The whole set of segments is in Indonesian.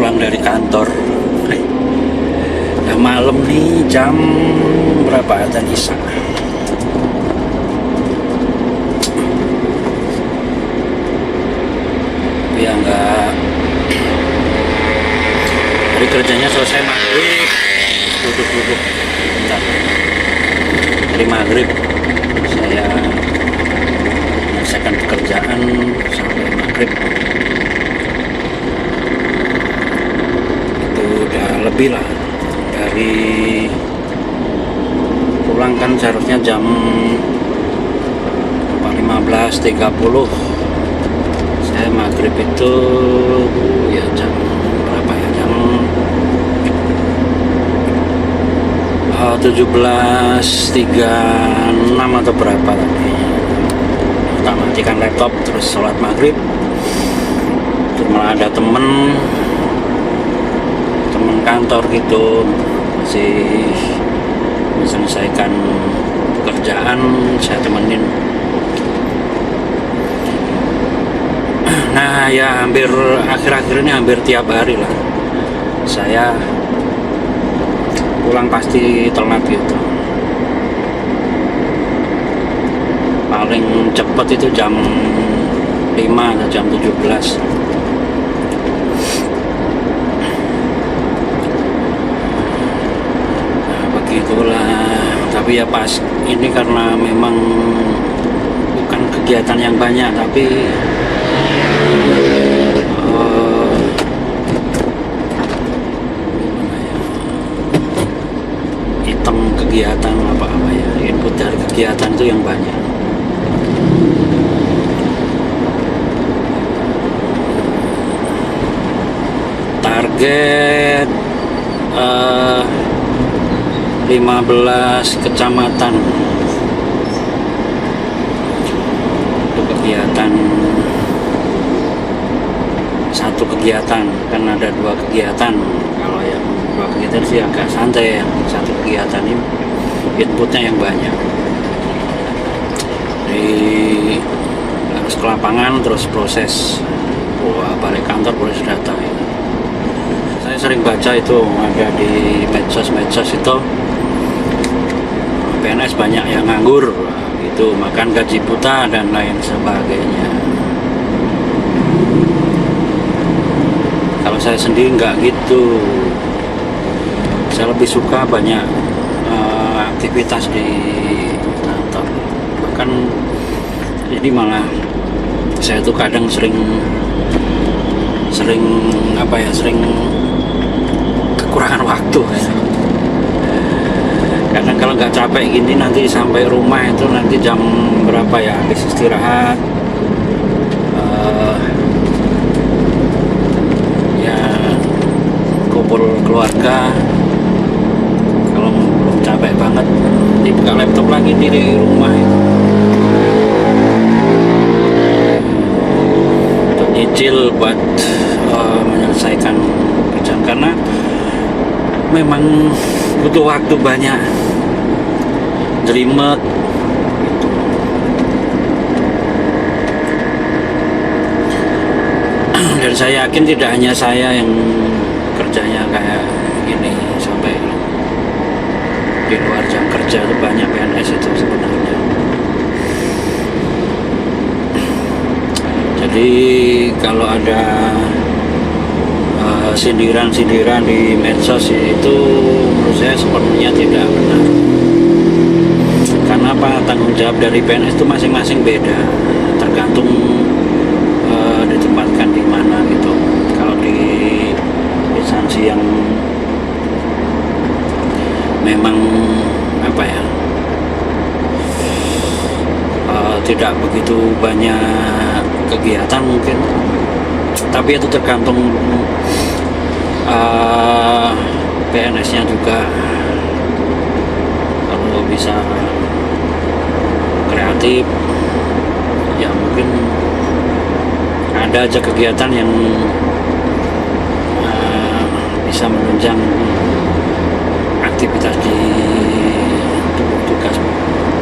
pulang dari kantor. Nah, malam nih jam berapa adzan isya? Ya enggak, hari kerjanya selesai maghrib, duduk bentar. Dari maghrib saya menyelesaikan pekerjaan sampai maghrib. Itu udah lebih lah, dari pulang kan seharusnya jam 15.30. Saya maghrib itu ya jam berapa ya, jam 17.36 atau berapa tadi. Kita matikan laptop terus sholat maghrib. Terus malah ada temen kantor gitu masih menyelesaikan pekerjaan, saya temenin. Nah ya, hampir akhir-akhir ini hampir tiap hari lah saya pulang pasti telat gitu. Paling cepet itu jam 5 atau jam 17. Nah begitulah. Tapi ya pas ini karena memang bukan kegiatan yang banyak, tapi item kegiatan apa-apa ya, input dari kegiatan itu yang banyak. Target 15 kecamatan untuk kegiatan, satu kegiatan, kan ada 2 kegiatan. Kalau yang 2 kegiatan sih agak santai, yang satu kegiatan ini inputnya yang banyak. Harus ke lapangan, terus proses balik kantor, proses data ya. Saya sering baca itu ada di medsos itu, PNS banyak yang nganggur gitu, makan gaji buta dan lain sebagainya. Kalau saya sendiri nggak gitu, saya lebih suka banyak aktivitas di kantor. Bahkan jadi malah saya tuh kadang sering kekurangan waktu. Kadang kalau nggak capek gini, nanti sampai rumah itu nanti jam berapa ya, habis istirahat ya kumpul keluarga. Kalau belum capek banget, dibuka laptop lagi di rumah itu untuk nyicil buat menyelesaikan kerjaan, karena memang butuh waktu banyak, jelimet gitu. Dan saya yakin tidak hanya saya yang kerjanya kayak gini, sampai di luar jam kerja itu banyak PNS itu sebenarnya. Jadi kalau ada sindiran di medsos itu menurut saya sepenuhnya tidak benar. Karena apa? Tanggung jawab dari PNS itu masing-masing beda, tergantung ditempatkan di mana gitu. Kalau di instansi yang memang apa ya, tidak begitu banyak kegiatan mungkin, tapi itu tergantung PNS-nya juga. Kalau bisa kreatif ya mungkin ada aja kegiatan yang bisa menunjang aktivitas di tugas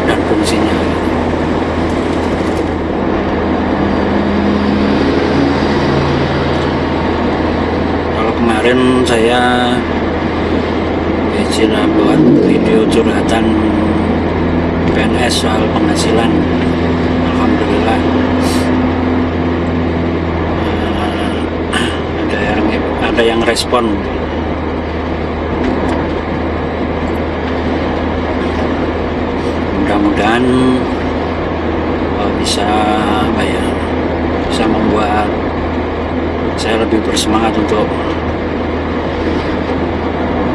dan fungsinya. kemarin saya izin buat video curhatan PNS soal penghasilan. Alhamdulillah ada yang respon. Mudah-mudahan bisa bisa membuat saya lebih bersemangat untuk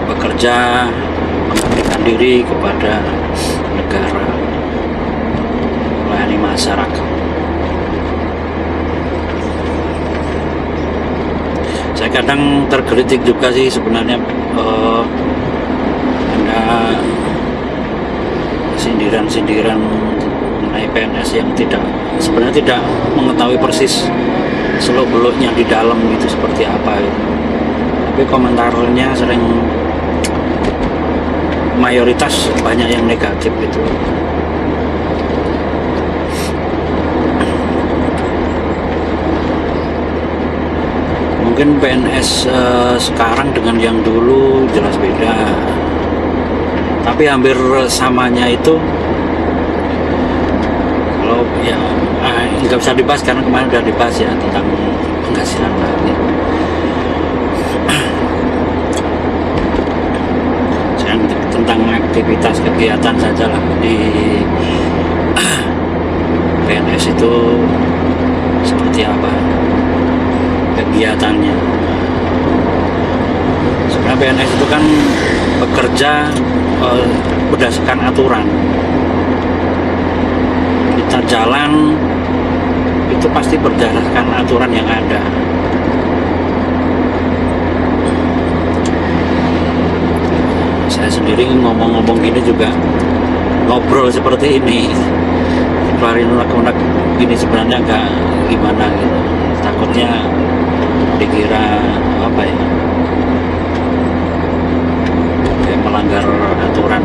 bekerja, mengabdikan diri kepada negara, melayani masyarakat. Saya kadang tergelitik juga sih sebenarnya, ada sindiran-sindiran mengenai PNS yang sebenarnya tidak mengetahui persis seluk-beluknya di dalam itu seperti apa gitu. Tapi komentarnya sering mayoritas banyak yang negatif gitu. Mungkin PNS sekarang dengan yang dulu jelas beda, tapi hampir samanya itu kalau ya nggak bisa dibahas karena kemarin udah dibahas ya tentang penghasilan lagi. Tentang aktivitas kegiatan saja lah di PNS itu seperti apa kegiatannya. Sebenarnya PNS itu kan bekerja berdasarkan aturan. Kita jalan itu pasti berdasarkan aturan yang ada. Saya sendiri ngomong-ngomong gini juga ngobrol seperti ini, keluarin unek-unek gini sebenarnya agak gimana gitu. Takutnya dikira apa ya, kayak melanggar aturan.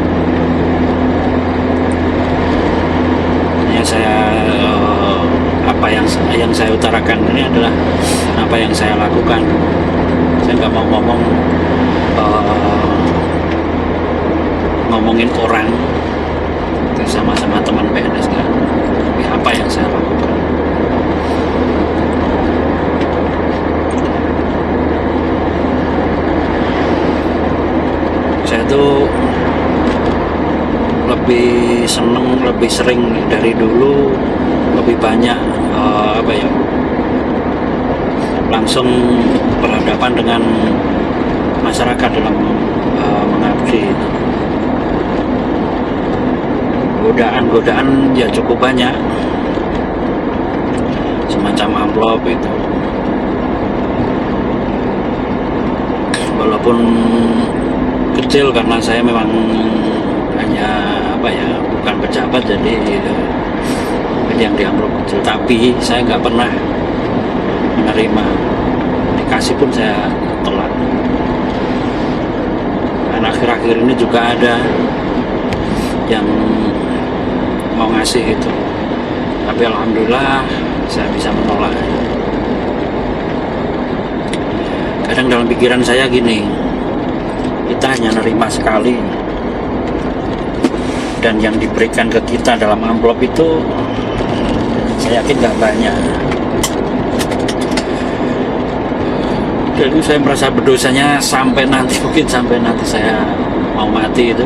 Ya saya apa yang saya utarakan ini adalah apa yang saya lakukan. Saya nggak mau ngomongin orang, sama-sama teman PNS kan, tapi apa yang saya lakukan. Saya tuh lebih seneng, lebih sering dari dulu, lebih banyak langsung berhadapan dengan masyarakat dalam mengabdi. Godaan ya cukup banyak, semacam amplop itu, walaupun kecil karena saya memang hanya bukan pejabat, jadi yang di amplop kecil, tapi saya nggak pernah menerima, dikasih pun saya tolak. Dan akhir-akhir ini juga ada yang mau ngasih itu, tapi alhamdulillah saya bisa menolak. Kadang dalam pikiran saya gini, kita hanya nerima sekali, dan yang diberikan ke kita dalam amplop itu saya yakin gak banyak. Jadi saya merasa berdosanya mungkin sampai nanti saya mau mati itu,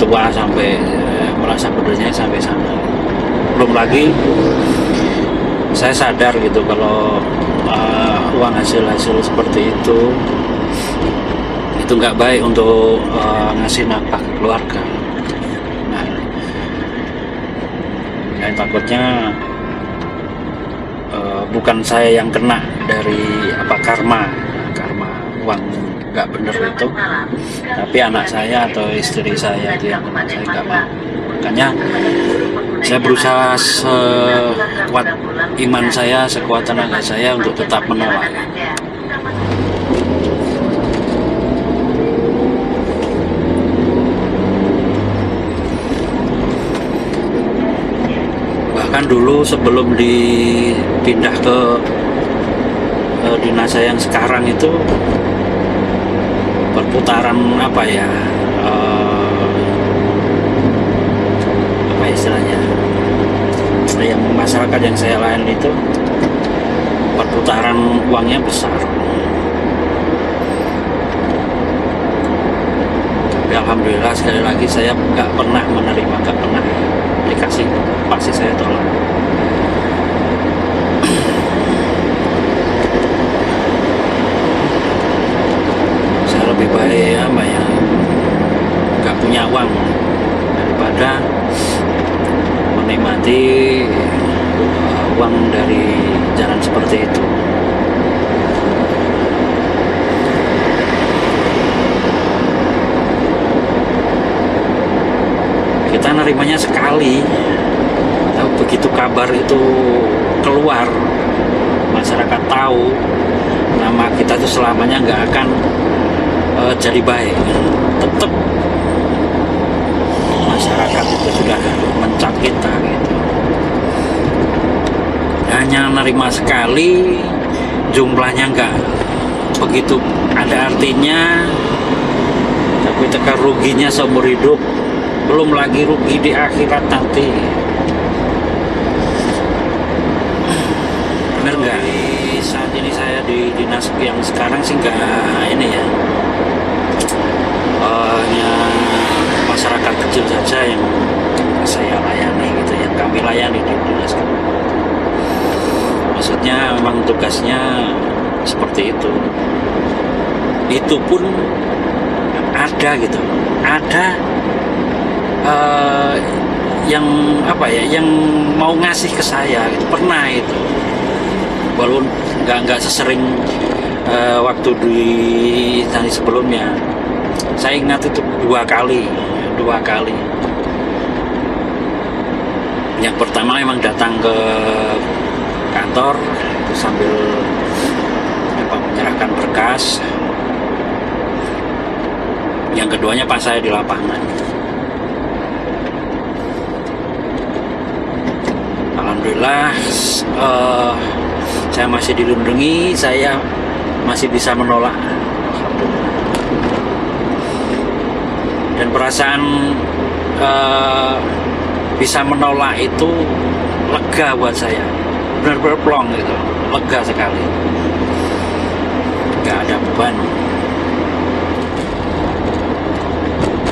tua sampai merasa berdosanya sampai sana. Belum lagi saya sadar gitu kalau uang hasil seperti itu nggak baik untuk ngasih nafkah ke keluarga. Nah, dan takutnya bukan saya yang kena dari karma uang nggak bener itu, tapi anak saya atau istri saya itu yang saya nggak mau. Makanya saya berusaha sekuat iman saya, sekuat tenaga saya untuk tetap menolak. Bahkan dulu sebelum dipindah ke dinas saya yang sekarang itu perputaran apa ya, apa istilahnya, yang masyarakat yang saya layani itu perputaran uangnya besar. Tapi alhamdulillah sekali lagi saya nggak pernah menerima, nggak pernah dikasih, pasti saya tolak. Saya lebih baik apa ya, nggak punya uang daripada menikmati uang dari jalan seperti itu. Kita nerimanya sekali, tapi begitu kabar itu keluar, masyarakat tahu, nama kita itu selamanya nggak akan jadi baik. Tetap masyarakat itu sudah mencap kita gitu. Hanya nerima sekali, jumlahnya nggak begitu ada artinya, tapi tekan ruginya seumur hidup, belum lagi rugi di akhirat nanti. Bener nggak? Saat ini saya di dinas yang sekarang sih nggak ini ya, hanya masyarakat kecil saja yang saya layani gitu, yang kami layani di dinas. Maksudnya memang tugasnya seperti itu. Itu pun ada gitu, ada yang apa ya, yang mau ngasih ke saya gitu, pernah itu, walaupun nggak sesering waktu di tadi sebelumnya. Saya ingat itu dua kali. Yang pertama memang datang ke kantor sambil menyerahkan berkas. Yang keduanya pas saya di lapangan. Alhamdulillah saya masih dilindungi, saya masih bisa menolak. Dan perasaan bisa menolak itu lega buat saya, benar-benar plong gitu, lega sekali, nggak ada beban.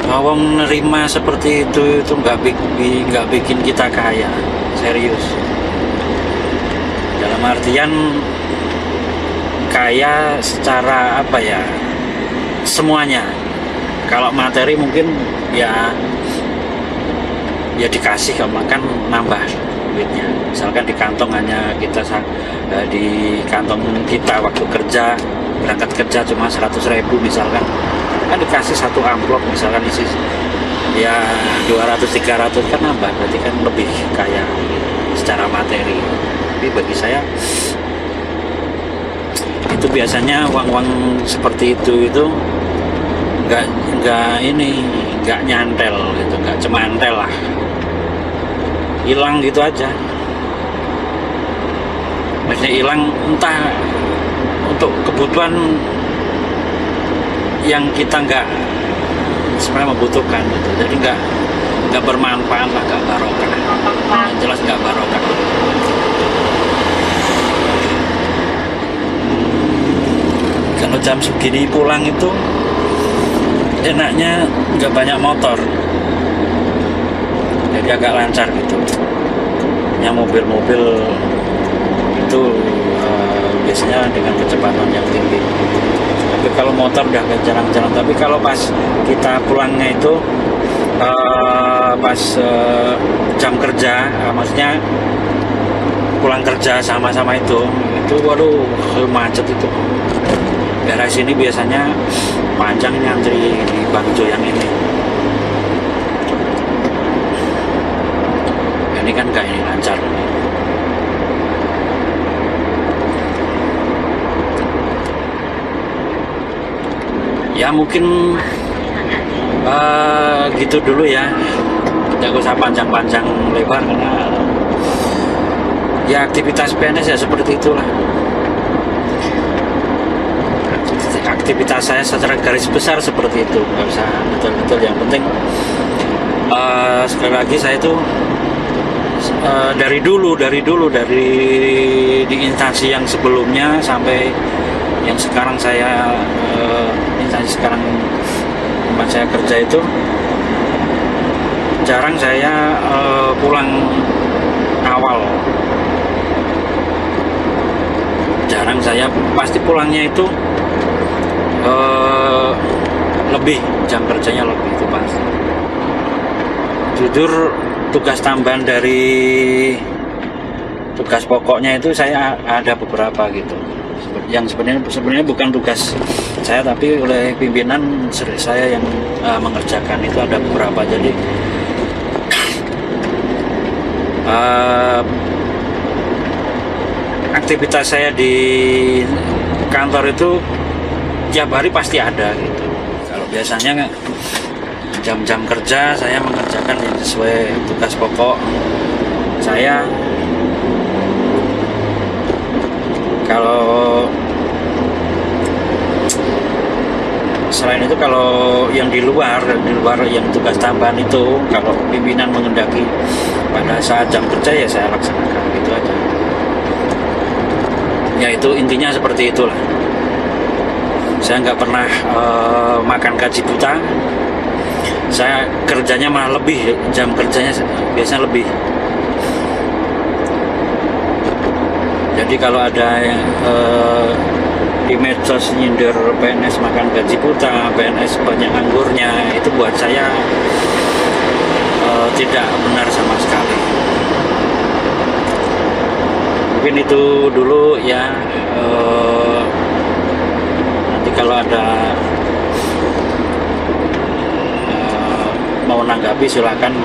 Ngawang nerima seperti itu nggak bikin kita kaya, serius. Dalam artian kaya secara apa ya, semuanya. Kalau materi mungkin ya dikasih, kalau makan nambah duitnya. Misalkan di kantong hanya kita di kantong kita waktu kerja, berangkat kerja cuma 100.000 misalkan, kan dikasih satu amplop misalkan isi ya 200-300 kan nambah, berarti kan lebih kaya secara materi. Tapi bagi saya itu biasanya uang-uang seperti itu nggak nyantel gitu, nggak cemantel lah, hilang gitu aja. Maksudnya hilang entah untuk kebutuhan yang kita nggak sebenarnya membutuhkan gitu. Jadi nggak bermanfaat lah, nggak barokah, jelas nggak barokah. Kalau jam segini pulang itu enaknya nggak banyak motor, jadi agak lancar gitu. Yang mobil-mobil itu biasanya dengan kecepatan yang tinggi. Tapi kalau motor udah jarang-jarang. Tapi kalau pas kita pulangnya itu pas jam kerja, maksudnya pulang kerja sama-sama itu waduh macet itu. Daerah sini biasanya panjang nyantri di Bangjo yang ini. Ini kan kayak ini lancar. Ya mungkin gitu dulu ya. Tidak usah panjang-panjang lebar karena ya aktivitas PNS ya seperti itulah. aktivitas saya secara garis besar seperti itu, nggak usah betul-betul. Yang penting sekali lagi saya itu dari dulu dari di instansi yang sebelumnya sampai yang sekarang saya instansi sekarang tempat saya kerja itu jarang saya pulang awal. Jarang, saya pasti pulangnya itu lebih, jam kerjanya lebih, itu pasti. Jujur tugas tambahan dari tugas pokoknya itu saya ada beberapa gitu, yang sebenarnya bukan tugas saya tapi oleh pimpinan saya yang mengerjakan, itu ada beberapa. Jadi aktivitas saya di kantor itu tiap hari pasti ada gitu. Kalau biasanya jam-jam kerja saya mengerjakan yang sesuai tugas pokok saya. Kalau selain itu, kalau yang di luar yang tugas tambahan itu, kalau pimpinan mengendaki pada saat jam kerja ya saya laksanakan, gitu aja. Ya itu intinya seperti itulah. Saya nggak pernah makan gaji buta. Saya kerjanya malah lebih, jam kerjanya biasanya lebih. Jadi kalau ada yang di medsos nyindir PNS makan gaji buta, PNS banyak anggurnya, itu buat saya tidak benar sama sekali. Mungkin itu dulu ya. Nanti kalau ada mau nanggapi silakan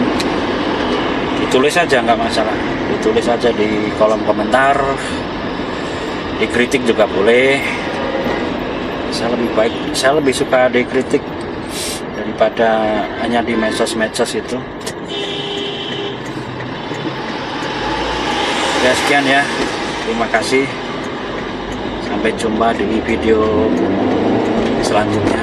ditulis saja, nggak masalah, ditulis saja di kolom komentar, dikritik juga boleh. Saya lebih suka dikritik daripada hanya di medsos itu. Ya, sekian ya, terima kasih, sampai jumpa di video selanjutnya.